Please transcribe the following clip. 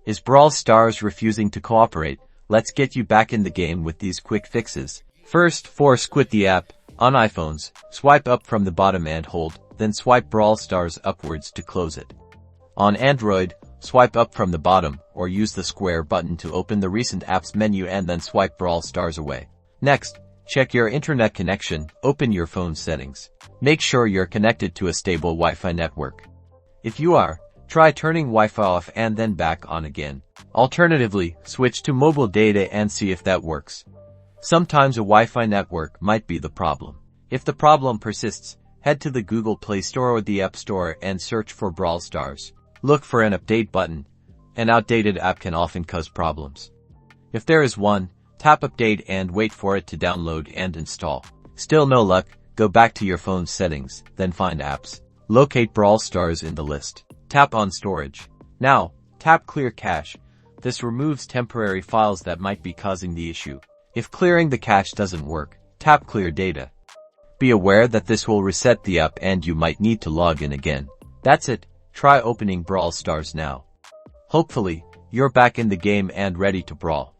Is Brawl Stars refusing to cooperate? Let's get you back in the game with these quick fixes. First, force quit the app. On iPhones, swipe up from the bottom and hold, then swipe Brawl Stars upwards to close it. On Android, swipe up from the bottom, or use the square button to open the recent apps menu and then swipe Brawl Stars away. Next, check your internet connection, open your phone settings. Make sure you're connected to a stable Wi-Fi network. If you are, try turning Wi-Fi off and then back on again. Alternatively, switch to mobile data and see if that works. Sometimes a Wi-Fi network might be the problem. If the problem persists, head to the Google Play Store or the App Store and search for Brawl Stars. Look for an update button. An outdated app can often cause problems. If there is one, tap update and wait for it to download and install. Still no luck, go back to your phone's settings, then find apps. Locate Brawl Stars in the list. Tap on storage. Now, tap clear cache. This removes temporary files that might be causing the issue. If clearing the cache doesn't work, tap clear data. Be aware that this will reset the app and you might need to log in again. That's it. Try opening Brawl Stars now. Hopefully, you're back in the game and ready to brawl.